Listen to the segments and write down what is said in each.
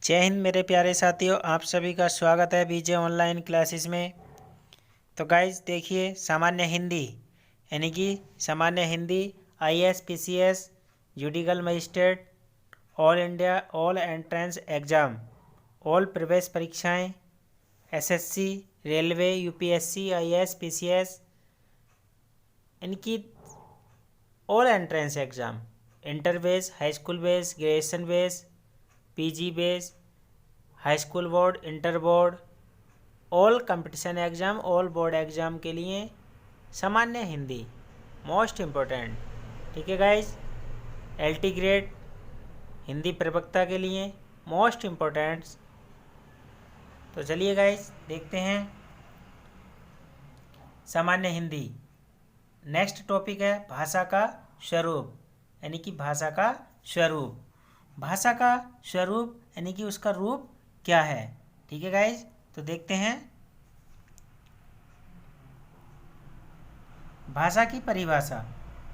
जय हिंद मेरे प्यारे साथियों, आप सभी का स्वागत है बीजे ऑनलाइन क्लासेस में। तो गाइज देखिए, सामान्य हिंदी यानी कि सामान्य Hindi IAS PCS judicial magistrate all India all entrance exam all प्रवेश परीक्षाएं SSC railway UPSC IAS PCS यानी कि all entrance exam inter base high school base graduation base PG base high school board inter board all competition exam all board exam के लिए सामान्य Hindi most important. ठीक है guys, LT grade Hindi प्रवक्ता के लिए मोस्ट इम्पोर्टेंट। तो चलिए गाइज देखते हैं सामान्य हिंदी। नेक्स्ट टॉपिक है भाषा का स्वरूप यानी कि भाषा का स्वरूप। भाषा का स्वरूप यानी कि उसका रूप क्या है। ठीक है गाइज, तो देखते हैं भाषा की परिभाषा।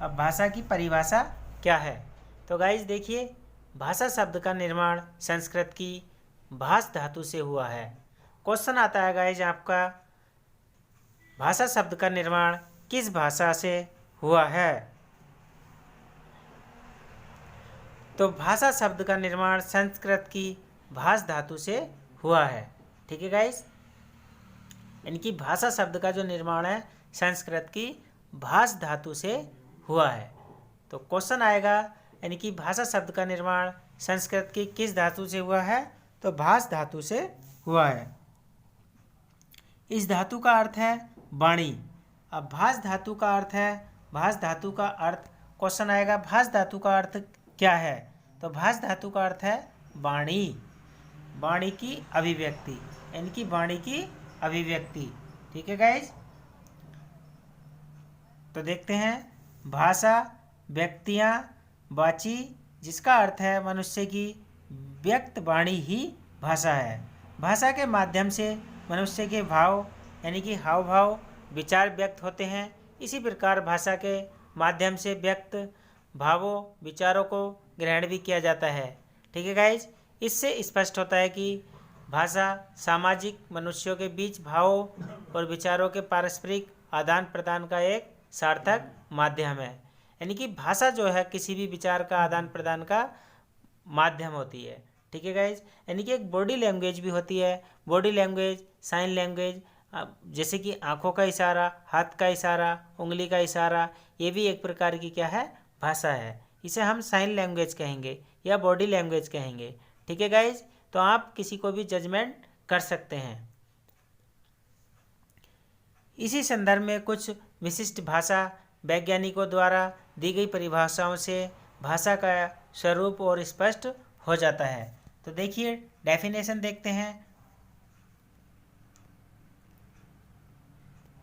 अब भाषा की परिभाषा क्या है, तो गाइज देखिए, भाषा शब्द का निर्माण संस्कृत की भाष धातु से हुआ है। क्वेश्चन आता है गाइज आपका, भाषा शब्द का निर्माण किस भाषा से हुआ है। तो भाषा शब्द का निर्माण संस्कृत की भाष धातु से हुआ है। ठीक है गाइस, यानी कि भाषा शब्द का जो निर्माण है संस्कृत की भाष धातु से हुआ है। तो क्वेश्चन आएगा, यानी कि भाषा शब्द का निर्माण संस्कृत की किस धातु से हुआ है, तो भाष धातु से हुआ है। इस धातु का अर्थ है वाणी। अब भाष धातु का अर्थ है, भाष धातु का अर्थ, क्वेश्चन आएगा भाष धातु का अर्थ क्या है, तो भाष धातु का अर्थ है वाणी, वाणी की अभिव्यक्ति, यानी कि वाणी की अभिव्यक्ति। ठीक है गाइज, तो देखते हैं भाषा व्यक्तियाँ वाची, जिसका अर्थ है मनुष्य की व्यक्त वाणी ही भाषा है। भाषा के माध्यम से मनुष्य के भाव यानी कि हाव भाव विचार व्यक्त होते हैं। इसी प्रकार भाषा के माध्यम से व्यक्त भावों विचारों को ग्रहण भी किया जाता है। ठीक है गाइज, इससे स्पष्ट होता है कि भाषा सामाजिक मनुष्यों के बीच भावों और विचारों के पारस्परिक आदान प्रदान का एक सार्थक माध्यम है। यानी कि भाषा जो है किसी भी विचार का आदान प्रदान का माध्यम होती है। ठीक है गाइज, यानी कि एक बॉडी लैंग्वेज भी होती है। बॉडी लैंग्वेज, साइन लैंग्वेज, जैसे कि आँखों का इशारा, हाथ का इशारा, उंगली का इशारा, ये भी एक प्रकार की क्या है, भाषा है। इसे हम साइन लैंग्वेज कहेंगे या बॉडी लैंग्वेज कहेंगे। ठीक है गाइज, तो आप किसी को भी जजमेंट कर सकते हैं। इसी संदर्भ में कुछ विशिष्ट भाषा वैज्ञानिकों द्वारा दी गई परिभाषाओं से भाषा का स्वरूप और स्पष्ट हो जाता है। तो देखिए डेफिनेशन देखते हैं।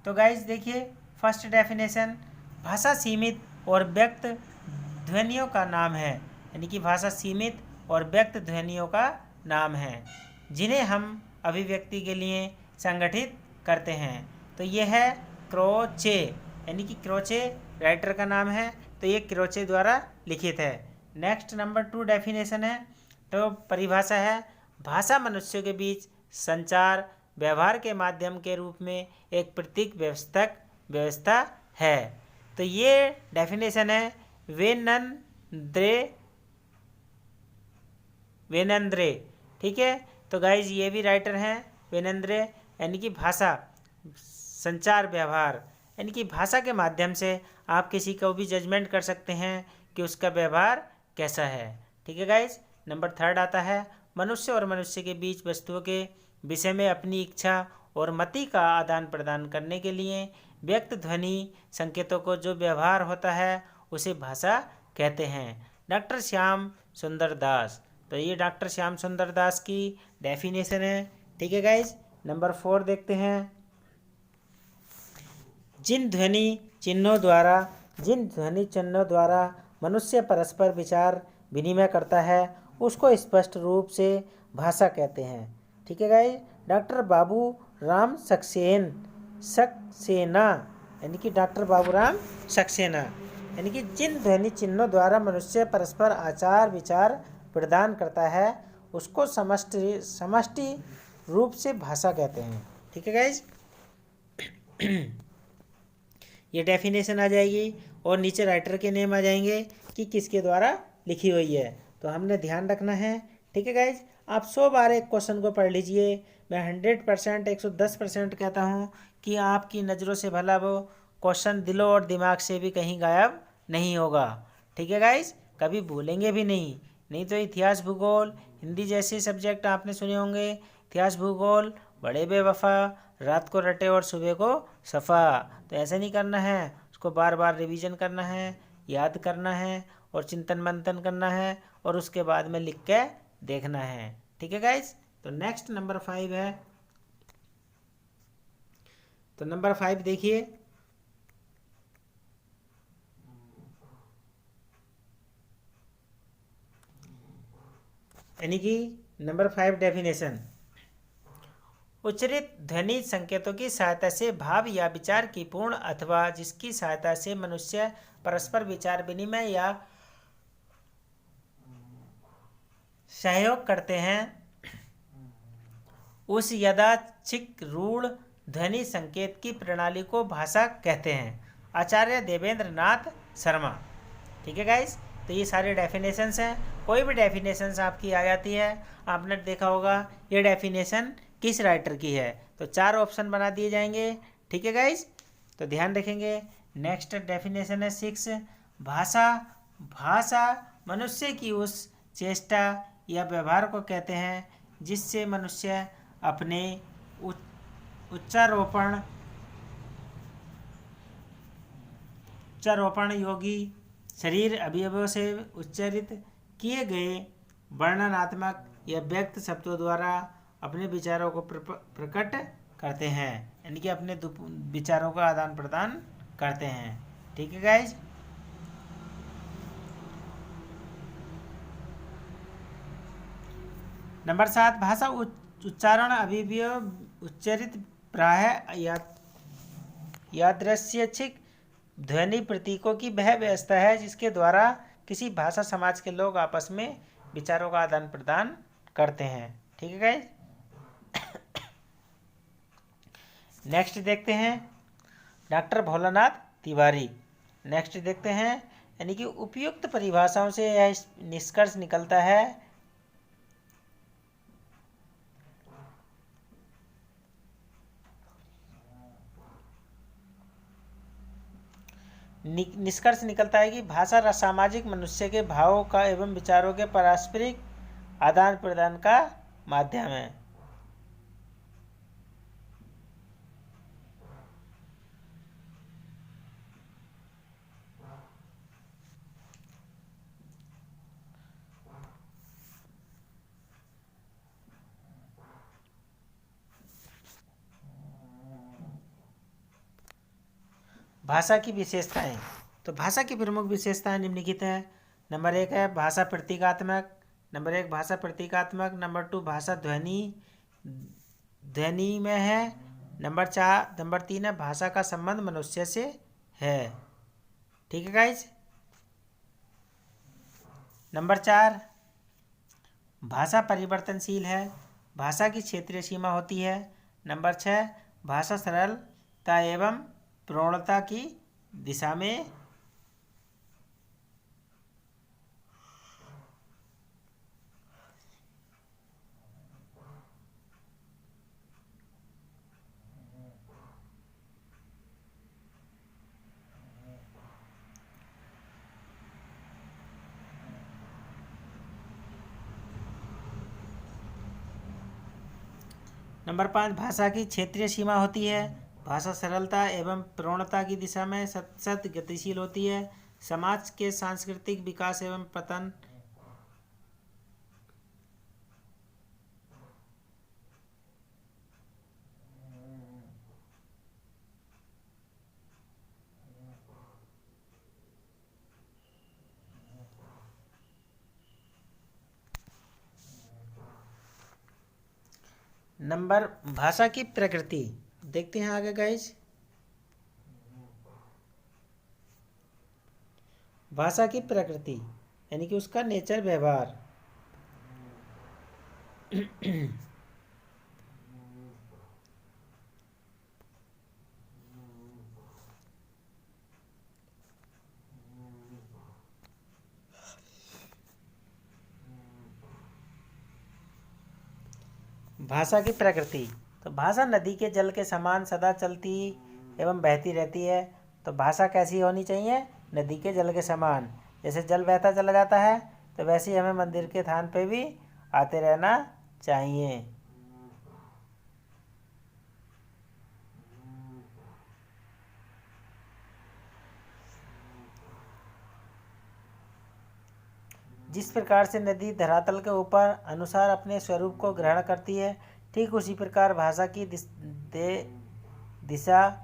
तो गाइज देखिए, फर्स्ट डेफिनेशन, भाषा सीमित और व्यक्त ध्वनियों का नाम है। यानी कि भाषा सीमित और व्यक्त ध्वनियों का नाम है जिन्हें हम अभिव्यक्ति के लिए संगठित करते हैं। तो ये है क्रोचे, यानी कि क्रोचे राइटर का नाम है, तो ये क्रोचे द्वारा लिखित है। नेक्स्ट नंबर 2 डेफिनेशन है, तो परिभाषा है, भाषा मनुष्यों के बीच संचार व्यवहार के माध्यम के रूप में एक प्रतीक व्यवस्था है। तो ये डेफिनेशन है वेनंद्रे। ठीक है, तो गाइज ये भी राइटर हैं वेनंद्रे, यानी कि भाषा संचार व्यवहार, यानी कि भाषा के माध्यम से आप किसी को भी जजमेंट कर सकते हैं कि उसका व्यवहार कैसा है। ठीक है गाइज, नंबर 3 आता है, मनुष्य और मनुष्य के बीच वस्तुओं के विषय में अपनी इच्छा और मति का आदान प्रदान करने के लिए व्यक्त ध्वनि संकेतों को जो व्यवहार होता है उसे भाषा कहते हैं। डॉक्टर श्याम सुंदर दास, तो ये डॉक्टर श्याम सुंदर दास की डेफिनेशन है। ठीक है गाइज, नंबर 4 देखते हैं, जिन ध्वनि चिन्हों द्वारा मनुष्य परस्पर विचार विनिमय करता है उसको स्पष्ट रूप से भाषा कहते हैं। ठीक है गाइज, डॉक्टर बाबू राम सक्सेना, यानी कि डॉक्टर बाबूराम सक्सेना, यानी कि जिन ध्वनि चिन्हों द्वारा मनुष्य परस्पर आचार विचार प्रदान करता है उसको समष्टि समष्टि रूप से भाषा कहते हैं। ठीक है गाइज, ये डेफिनेशन आ जाएगी और नीचे राइटर के नेम आ जाएंगे कि किसके द्वारा लिखी हुई है, तो हमने ध्यान रखना है। ठीक है गाइज, आप 100 बार एक क्वेश्चन को पढ़ लीजिए। मैं 100% 110% कहता हूँ कि आपकी नज़रों से भला वो क्वेश्चन दिलों और दिमाग से भी कहीं गायब नहीं होगा। ठीक है गाइज, कभी भूलेंगे भी नहीं तो इतिहास भूगोल हिंदी जैसे सब्जेक्ट आपने सुने होंगे, इतिहास भूगोल बड़े बेवफा, रात को रटे और सुबह को सफ़ा। तो ऐसा नहीं करना है, उसको बार बार रिवीजन करना है, याद करना है और चिंतन मंथन करना है और उसके बाद में लिख के देखना है। ठीक है गाइज, तो नेक्स्ट नंबर 5 है। तो नंबर 5 देखिए, यानी कि नंबर 5 डेफिनेशन, उच्चरित ध्वनि संकेतों की सहायता से भाव या विचार की पूर्ण अथवा जिसकी सहायता से मनुष्य परस्पर विचार विनिमय या सहयोग करते हैं, उस यादृच्छिक रूढ़ ध्वनि संकेत की प्रणाली को भाषा कहते हैं। आचार्य देवेंद्र नाथ शर्मा। ठीक है गाइस, तो ये सारे डेफिनेशंस हैं। कोई भी डेफिनेशंस आपकी आ जाती है, आपने देखा होगा ये डेफिनेशन किस राइटर की है, तो 4 ऑप्शन बना दिए जाएंगे। ठीक है गाइस, तो ध्यान रखेंगे। नेक्स्ट डेफिनेशन है 6, भाषा। भाषा मनुष्य की उस चेष्टा या व्यवहार को कहते हैं जिससे मनुष्य अपने उच्चारोपण योगी शरीर अवयवों से उच्चारित किए गए वर्णनात्मक या व्यक्त शब्दों द्वारा अपने विचारों को प्रकट करते हैं, यानी कि अपने विचारों का आदान प्रदान करते हैं। ठीक है गाइज, नंबर 7, भाषा उच्चारण अभिव्यय उच्चरित प्राय यादृच्छिक ध्वनि प्रतीकों की वह व्यवस्था है जिसके द्वारा किसी भाषा समाज के लोग आपस में विचारों का आदान प्रदान करते हैं। ठीक है गाइज, नेक्स्ट देखते हैं डॉक्टर भोलानाथ तिवारी। नेक्स्ट देखते हैं, यानी कि उपयुक्त परिभाषाओं से यह निष्कर्ष निकलता है कि भाषा सामाजिक मनुष्य के भावों का एवं विचारों के पारस्परिक आदान प्रदान का माध्यम है। भाषा की विशेषताएं, तो भाषा की प्रमुख विशेषताएं निम्नलिखित है। नंबर 1 है भाषा प्रतीकात्मक। नंबर 2 भाषा ध्वनि में है। नंबर 3 है भाषा का संबंध मनुष्य से है। ठीक है गाइज, नंबर 4 भाषा परिवर्तनशील है, भाषा की क्षेत्रीय सीमा होती है। नंबर 6 भाषा सरलता एवं प्रौढ़ता की दिशा में। नंबर 5 भाषा की क्षेत्रीय सीमा होती है, भाषा सरलता एवं प्रौढ़ता की दिशा में सतत गतिशील होती है। समाज के सांस्कृतिक विकास एवं पतन। नंबर भाषा की प्रकृति देखते हैं आगे गाइज। भाषा की प्रकृति यानी कि उसका नेचर, व्यवहार। भाषा की प्रकृति। तो भाषा नदी के जल के समान सदा चलती एवं बहती रहती है। तो भाषा कैसी होनी चाहिए? नदी के जल के समान। जैसे जल बहता चला जाता है तो वैसे ही हमें मंदिर के थान पे भी आते रहना चाहिए। जिस प्रकार से नदी धरातल के ऊपर अनुसार अपने स्वरूप को ग्रहण करती है, ठीक उसी प्रकार भाषा की दिशा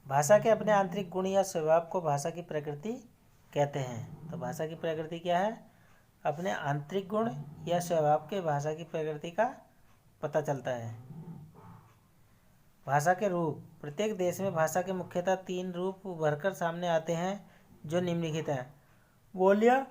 भाषा के अपने आंतरिक गुण या स्वभाव को भाषा की प्रकृति कहते हैं। तो भाषा की प्रकृति क्या है? अपने आंतरिक गुण या स्वभाव के भाषा की प्रकृति का पता चलता है। भाषा के रूप। प्रत्येक देश में भाषा के मुख्यतः 3 रूप उभरकर सामने आते हैं जो निम्नलिखित हैं। बोलियां,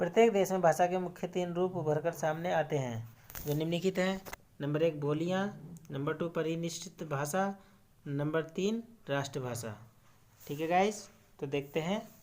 प्रत्येक देश में भाषा के मुख्य 3 रूप उभरकर सामने आते हैं जो निम्नलिखित हैं। नंबर 1 बोलियां, नंबर 2 परिनिष्ठित भाषा, नंबर 3 राष्ट्रभाषा। ठीक है गाइस, तो देखते हैं।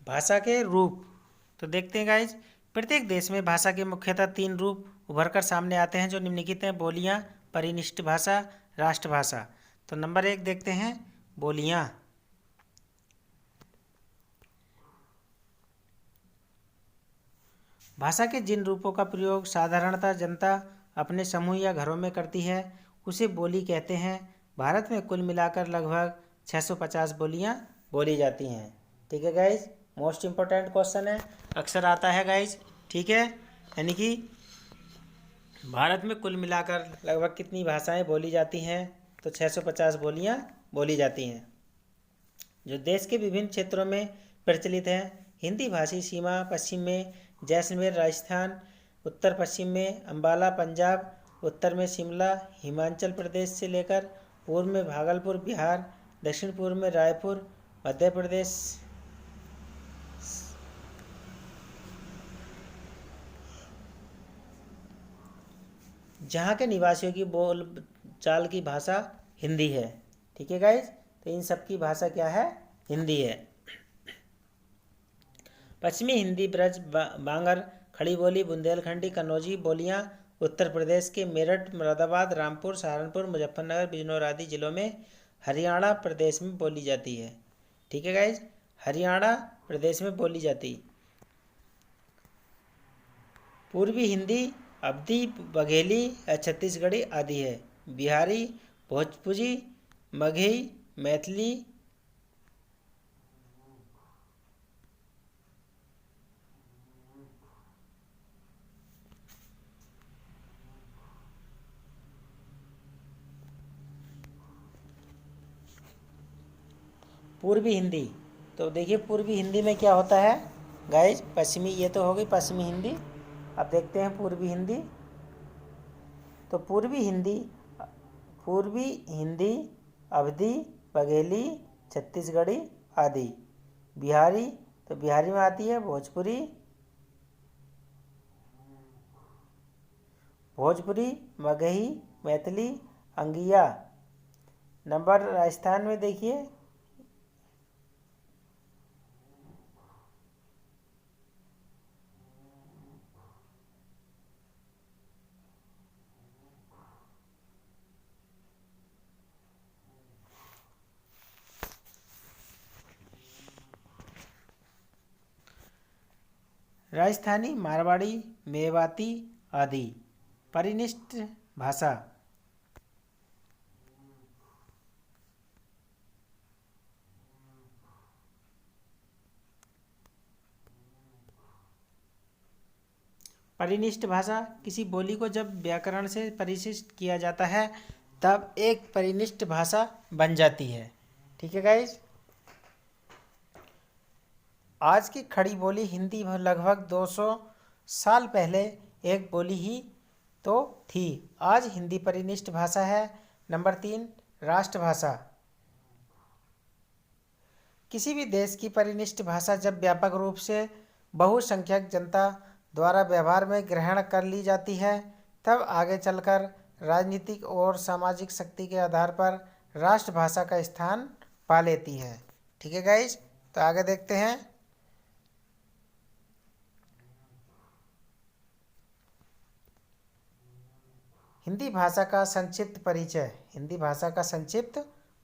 भाषा के रूप। तो देखते हैं गाइज, प्रत्येक देश में भाषा के मुख्यतः 3 रूप उभरकर सामने आते हैं जो निम्नलिखित हैं। बोलियां, परिनिष्ठ भाषा, राष्ट्रभाषा। तो नंबर 1 देखते हैं, बोलियां। भाषा के जिन रूपों का प्रयोग साधारणतः जनता अपने समूह या घरों में करती है उसे बोली कहते हैं। भारत में कुल मिलाकर लगभग 650 बोलियां बोली जाती हैं। ठीक है गाइज, मोस्ट इम्पोर्टेंट क्वेश्चन है, अक्सर आता है गाइज। ठीक है, यानी कि भारत में कुल मिलाकर लगभग कितनी भाषाएं बोली जाती हैं? तो 650 बोलियां बोली जाती हैं जो देश के विभिन्न क्षेत्रों में प्रचलित हैं। हिंदी भाषी सीमा पश्चिम में जैसलमेर राजस्थान, उत्तर पश्चिम में अम्बाला पंजाब, उत्तर में शिमला हिमाचल प्रदेश से लेकर पूर्व में भागलपुर बिहार, दक्षिण पूर्व में रायपुर मध्य प्रदेश, जहाँ के निवासियों की बोल चाल की भाषा हिंदी है। ठीक है गाइज, तो इन सब की भाषा क्या है? हिंदी है। पश्चिमी हिंदी ब्रज बांगर खड़ी बोली बुंदेलखंडी कन्नौजी बोलियां उत्तर प्रदेश के मेरठ मुरादाबाद रामपुर सहारनपुर मुजफ्फरनगर बिजनौर आदि जिलों में हरियाणा प्रदेश में बोली जाती है। ठीक है गाइज, हरियाणा प्रदेश में बोली जाती। पूर्वी हिंदी अवधी बघेली छत्तीसगढ़ी आदि है। बिहारी भोजपुरी मगही मैथिली पूर्वी हिंदी। तो देखिए पूर्वी हिंदी में क्या होता है गाइज? पश्चिमी, ये तो हो गई पश्चिमी हिंदी। अब देखते हैं पूर्वी हिंदी। तो पूर्वी हिंदी अवधी बघेली छत्तीसगढ़ी आदि। बिहारी तो बिहारी में आती है भोजपुरी, भोजपुरी, मगही, मैथिली, अंगिया। नंबर राजस्थान में देखिए, राजस्थानी, मारवाड़ी, मेवाती आदि। परिनिष्ठ भाषा। परिनिष्ठ भाषा किसी बोली को जब व्याकरण से परिशिष्ट किया जाता है तब एक परिनिष्ठ भाषा बन जाती है। ठीक है गाइस। आज की खड़ी बोली हिंदी लगभग 200 साल पहले एक बोली ही तो थी। आज हिंदी परिनिष्ठ भाषा है। नंबर 3, राष्ट्रभाषा। किसी भी देश की परिनिष्ठ भाषा जब व्यापक रूप से बहुसंख्यक जनता द्वारा व्यवहार में ग्रहण कर ली जाती है तब आगे चलकर राजनीतिक और सामाजिक शक्ति के आधार पर राष्ट्रभाषा का स्थान पा लेती है। ठीक है गाइस, तो आगे देखते हैं। हिंदी भाषा का संक्षिप्त परिचय। हिंदी भाषा का संक्षिप्त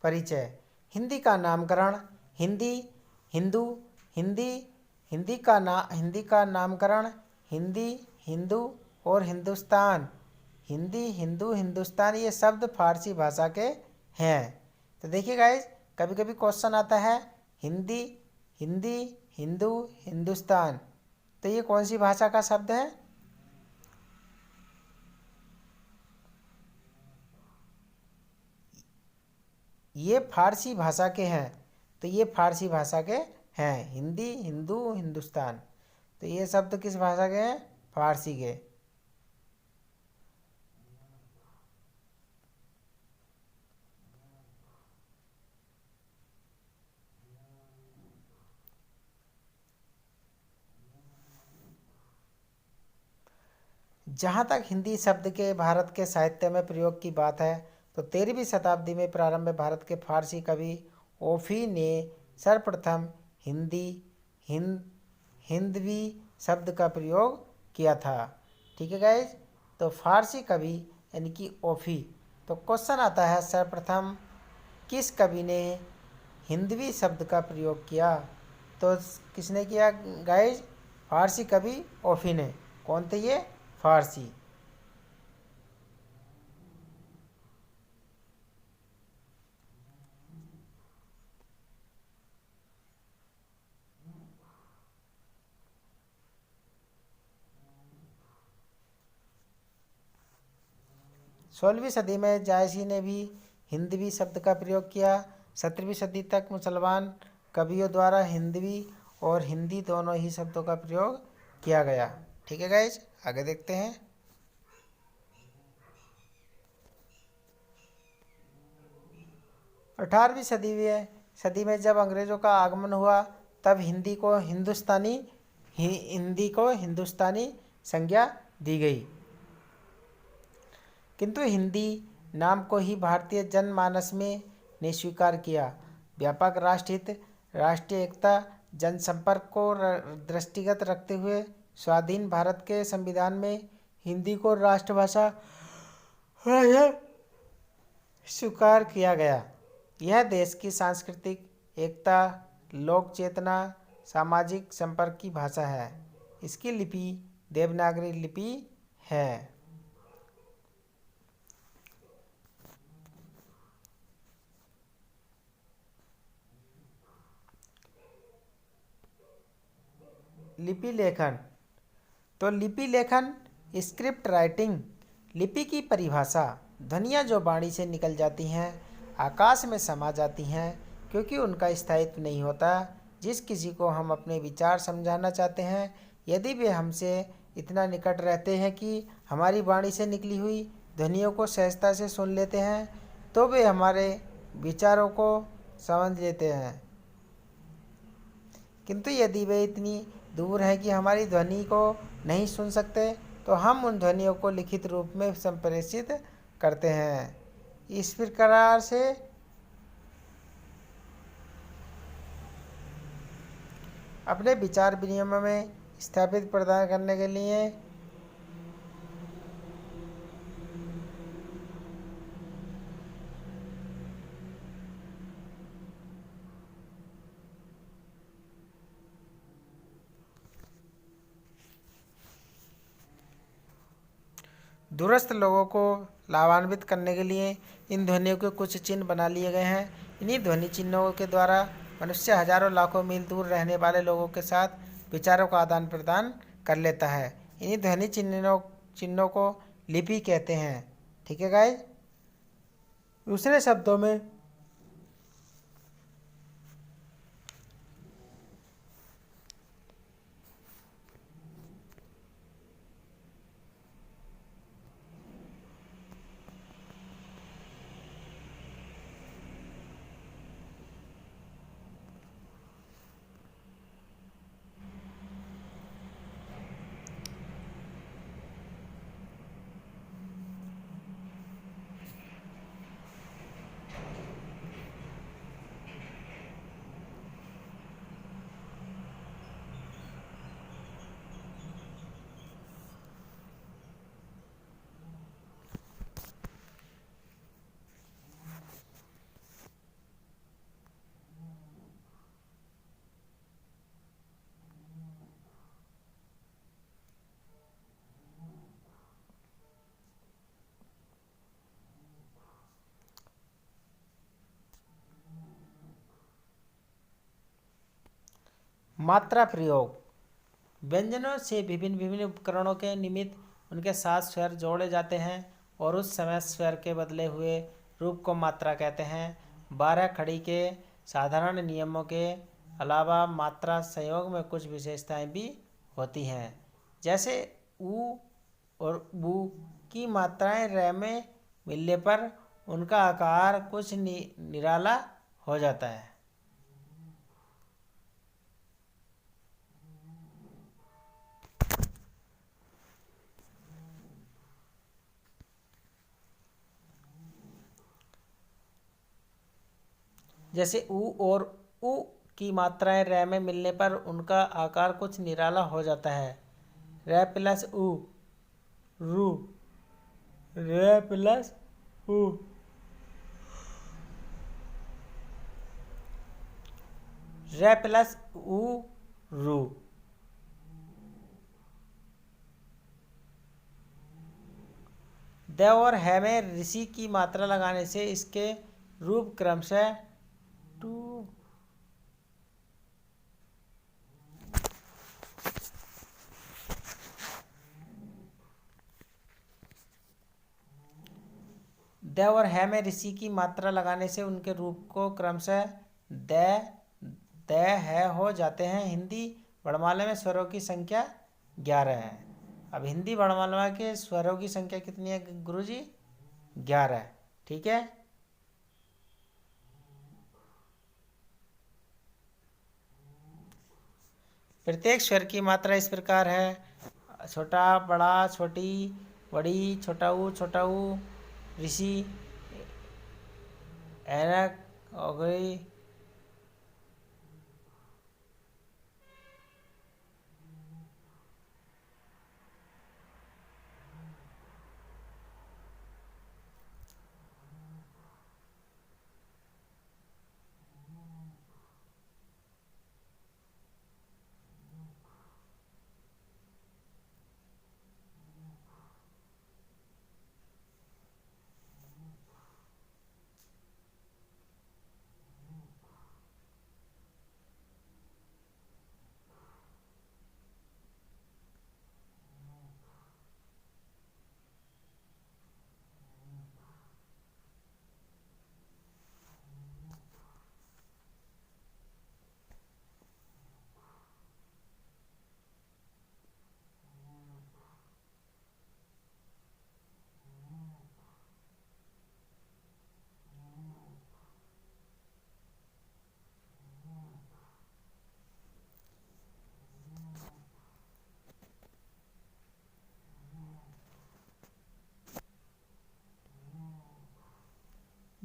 परिचय। हिंदी का नामकरण। हिंदी, हिंदू, हिंदी, हिंदी का नामकरण। हिंदी, हिंदू और हिंदुस्तान। हिंदी, हिंदू, हिंदुस्तान ये शब्द फारसी भाषा के हैं। तो देखिए गाइस, कभी कभी क्वेश्चन आता है हिंदी, हिंदी, हिंदू, हिंदुस्तान, तो ये कौन सी भाषा का शब्द है? ये फारसी भाषा के हैं। तो ये फारसी भाषा के हैं। हिंदी, हिंदू, हिंदुस्तान, तो ये शब्द किस भाषा के हैं? फारसी के। जहाँ तक हिंदी शब्द के भारत के साहित्य में प्रयोग की बात है तो 13वीं शताब्दी में प्रारंभ में भारत के फारसी कवि ओफी ने सर्वप्रथम हिंदी, हिंदवी शब्द का प्रयोग किया था। ठीक है गाइज, तो फारसी कवि यानी कि ओफी। तो क्वेश्चन आता है सर्वप्रथम किस कवि ने हिंदवी शब्द का प्रयोग किया? तो किसने किया गाइज? फारसी कवि ओफी ने। कौन थे ये? फारसी। सोलहवीं सदी में जायसी ने भी हिंदवी शब्द का प्रयोग किया। 17वीं सदी तक मुसलमान कवियों द्वारा हिंदवी और हिंदी दोनों ही शब्दों का प्रयोग किया गया। ठीक है गाइज, आगे देखते हैं। 18वीं सदी में जब अंग्रेज़ों का आगमन हुआ तब हिंदी को हिंदुस्तानी संज्ञा दी गई, किंतु हिंदी नाम को ही भारतीय जनमानस में ने स्वीकार किया। व्यापक राष्ट्रहित, राष्ट्रीय एकता, जनसंपर्क को दृष्टिगत रखते हुए स्वाधीन भारत के संविधान में हिंदी को राष्ट्रभाषा स्वीकार किया गया। यह देश की सांस्कृतिक एकता, लोक चेतना, सामाजिक संपर्क की भाषा है। इसकी लिपि देवनागरी लिपि है। लिपि लेखन। तो लिपि लेखन, स्क्रिप्ट राइटिंग। लिपि की परिभाषा, ध्वनियाँ जो वाणी से निकल जाती हैं आकाश में समा जाती हैं क्योंकि उनका स्थायित्व नहीं होता। जिस किसी को हम अपने विचार समझाना चाहते हैं, यदि वे हमसे इतना निकट रहते हैं कि हमारी वाणी से निकली हुई ध्वनियों को सहजता से सुन लेते हैं तो वे हमारे विचारों को समझ लेते हैं। किंतु यदि वे इतनी दूर हैं कि हमारी ध्वनि को नहीं सुन सकते तो हम उन ध्वनियों को लिखित रूप में संप्रेषित करते हैं। इस प्रकार से अपने विचार विनिमय में स्थापित प्रदान करने के लिए दूरस्थ लोगों को लाभान्वित करने के लिए इन ध्वनियों के कुछ चिन्ह बना लिए गए हैं। इन्हीं ध्वनि चिन्हों के द्वारा मनुष्य हजारों लाखों मील दूर रहने वाले लोगों के साथ विचारों का आदान प्रदान कर लेता है। इन्हीं ध्वनि चिन्हों को लिपि कहते हैं। ठीक है गाइस। दूसरे शब्दों में मात्रा प्रयोग। व्यंजनों से विभिन्न विभिन्न उपकरणों के निमित्त उनके साथ स्वर जोड़े जाते हैं और उस समय स्वर के बदले हुए रूप को मात्रा कहते हैं। 12 खड़ी के साधारण नियमों के अलावा मात्रा संयोग में कुछ विशेषताएं भी होती हैं। जैसे ऊ और बू की मात्राएं रे में मिलने पर उनका आकार कुछ निराला हो जाता है। जैसे ऊ और उ की मात्राएं रे में मिलने पर उनका आकार कुछ निराला हो जाता है। रे प्लस ऊ रू, रे प्लस ऊ, रे प्लस ऊ रू। द और है में ऋषि की मात्रा लगाने से इसके रूप क्रमशः टू द और है में ऋषि की मात्रा लगाने से उनके रूप को क्रमशः द है हो जाते हैं। हिंदी वर्णमाला में स्वरों की संख्या 11 है। अब हिंदी वर्णमाला के स्वरों की संख्या कितनी है गुरुजी? 11। ठीक है। प्रत्येक स्वर की मात्रा इस प्रकार है: छोटा, बड़ा, छोटी, बड़ी, छोटा ऊ, ऋषि, ऐनक, औगरी,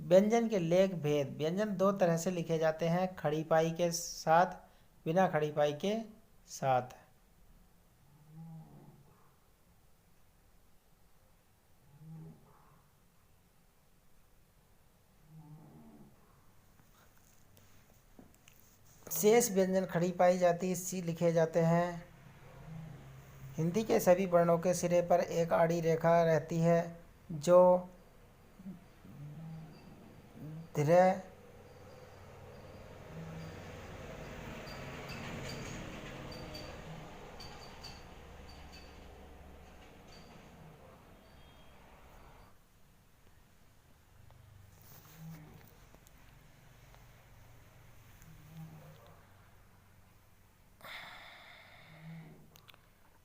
व्यंजन के लेख भेद। व्यंजन दो तरह से लिखे जाते हैं, खड़ी पाई के साथ, बिना खड़ी पाई के साथ। शेष व्यंजन खड़ी पाई जाती सी लिखे जाते हैं। हिंदी के सभी वर्णों के सिरे पर एक आड़ी रेखा रहती है जो धीरे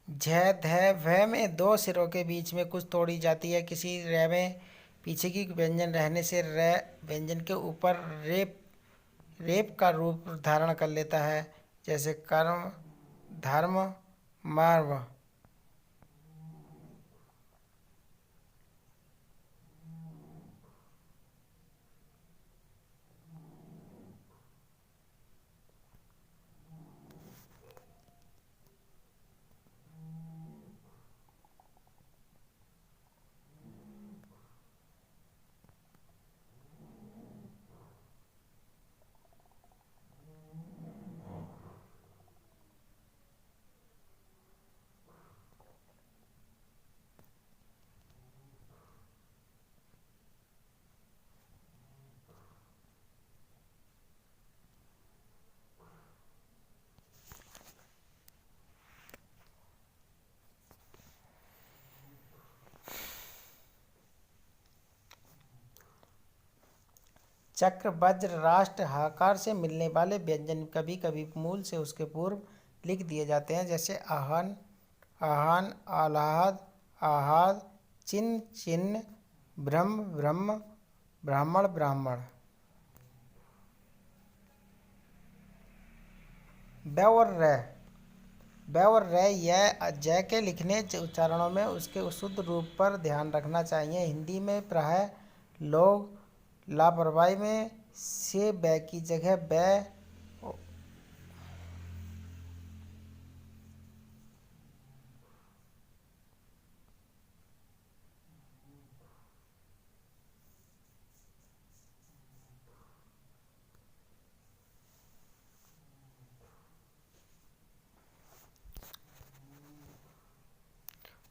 झ ध भ में दो सिरों के बीच में कुछ तोड़ी जाती है। किसी रे में पीछे की व्यंजन रहने से रे व्यंजन के ऊपर रेप रेप का रूप धारण कर लेता है, जैसे कर्म, धर्म, मर्म। चक्र, वज्र, राष्ट्र, हाकार से मिलने वाले व्यंजन कभी कभी मूल से उसके पूर्व लिख दिए जाते हैं, जैसे आहन, आहान, आह्लाद, आहाद, चिन्ह, चिन्ह, ब्रह्म, ब्रह्म, ब्राह्मण, ब्राह्मण। ब और र। ब और र यह जय के लिखने उच्चारणों में उसके शुद्ध रूप पर ध्यान रखना चाहिए। हिंदी में प्रायः लोग लापरवाही में से ब की जगह ब।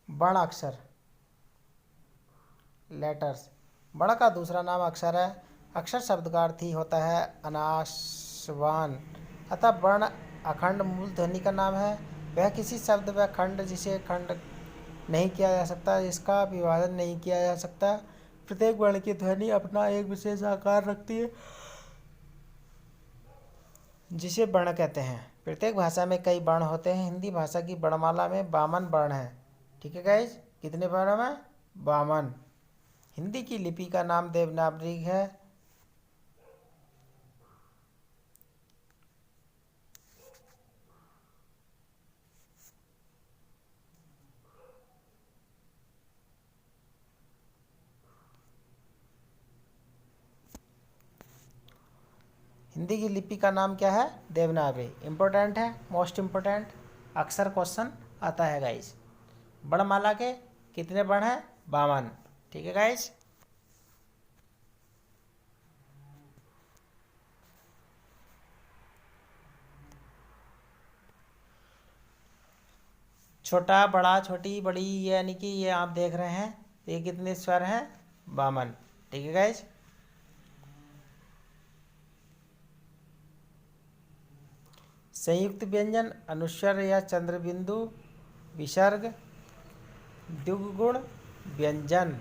वर्ण अक्षर, लेटर्स। वर्ण का दूसरा नाम अक्षर है। अक्षर शब्द का अर्थ ही होता है अनासवान, अतः वर्ण अखंड मूल ध्वनि का नाम है। वह किसी शब्द व खंड जिसे खंड नहीं किया जा सकता, जिसका विभाजन नहीं किया जा सकता। प्रत्येक वर्ण की ध्वनि अपना एक विशेष आकार रखती है, जिसे वर्ण कहते हैं। प्रत्येक भाषा में कई वर्ण होते हैं। हिंदी भाषा की वर्णमाला में 52 वर्ण हैं। ठीक है गाइज, कितने वर्ण हैं? 52। हिंदी की लिपि का नाम देवनागरी है। हिंदी की लिपि का नाम क्या है? देवनागरी। इंपॉर्टेंट है, मोस्ट इंपॉर्टेंट अक्सर क्वेश्चन आता है गाइज। वर्णमाला के कितने वर्ण हैं? 52। ठीक है गाइज। छोटा, बड़ा, छोटी, बड़ी, यानी कि ये आप देख रहे हैं, ये कितने स्वर हैं? 52। ठीक है गाइज। संयुक्त व्यंजन, अनुस्वर या चंद्र बिंदु, विसर्ग, द्विगुण व्यंजन।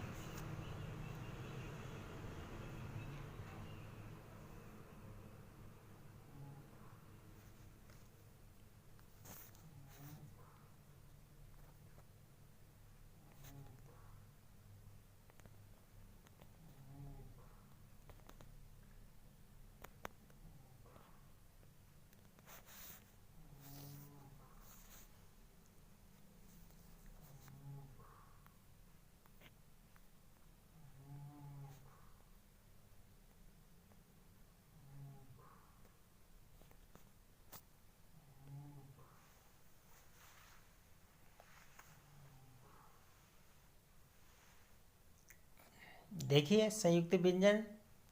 देखिए संयुक्त व्यंजन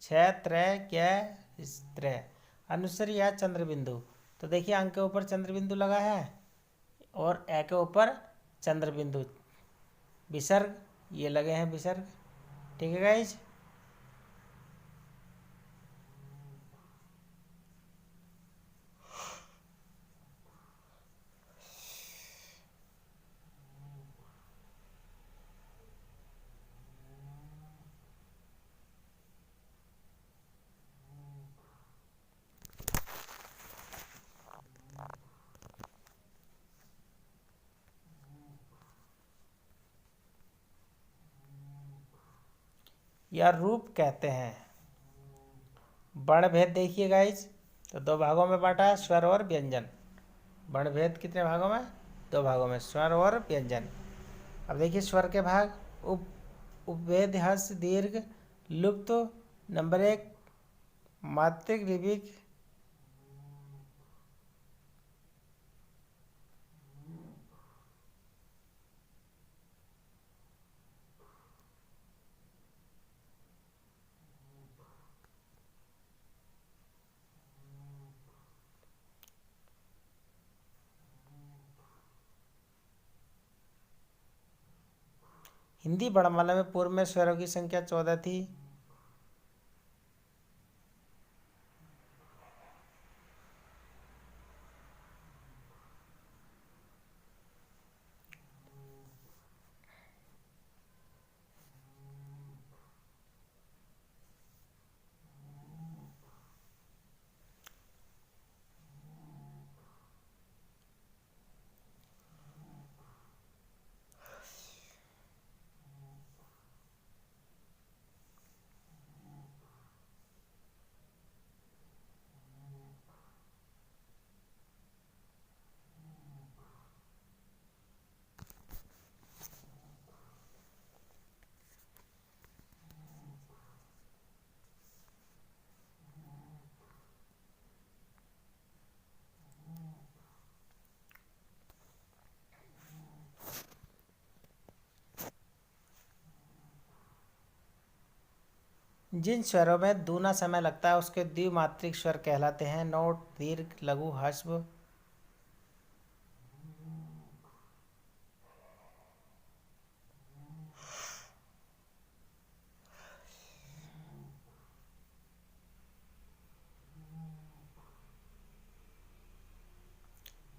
छ त्र कै त्र अनुस्वर या चंद्र बिंदु। तो देखिए अंक के ऊपर चंद्र बिंदु लगा है और ए के ऊपर चंद्र बिंदु, विसर्ग ये लगे हैं विसर्ग। ठीक है गाइज। या रूप कहते हैं। वर्णभेद देखिए गाइज, तो दो भागों में बांटा है, स्वर और व्यंजन। वर्णभेद कितने भागों में? दो भागों में, स्वर और व्यंजन। अब देखिए स्वर के भाग, उपभेद, हर्ष, दीर्घ, लुप्त, नंबर 1 मात्रिक, लिपिक, हिंदी वर्णमाला में पूर्व में स्वरों की संख्या 14 थी। जिन स्वरों में दूना समय लगता है उसके द्विमात्रिक स्वर कहलाते हैं। नोट, दीर्घ, लघु, ह्रस्व।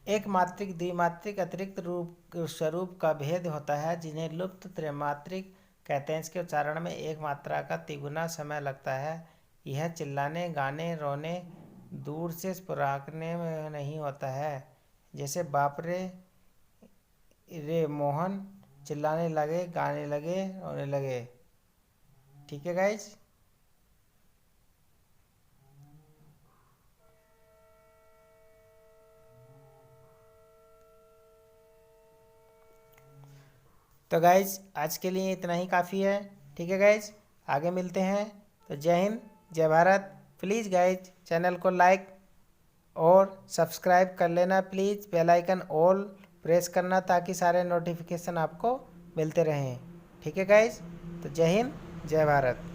एक मात्रिक, द्विमात्रिक, अतिरिक्त रूप स्वरूप का भेद होता है जिन्हें लुप्त, त्रैमात्रिक कहते हैं। इसके उच्चारण में एक मात्रा का तिगुना समय लगता है। यह चिल्लाने, गाने, रोने, दूर से पुकारने में नहीं होता है। जैसे बाप रे, रे मोहन, चिल्लाने लगे, गाने लगे, रोने लगे। ठीक है गाइज। तो गाइज आज के लिए इतना ही काफ़ी है। ठीक है गाइज, आगे मिलते हैं। तो जय हिंद, जय भारत। प्लीज़ गाइज चैनल को लाइक और सब्सक्राइब कर लेना। Please bell icon all press करना ताकि सारे नोटिफिकेशन आपको मिलते रहें। ठीक है गाइज, तो जय हिंद, जय भारत।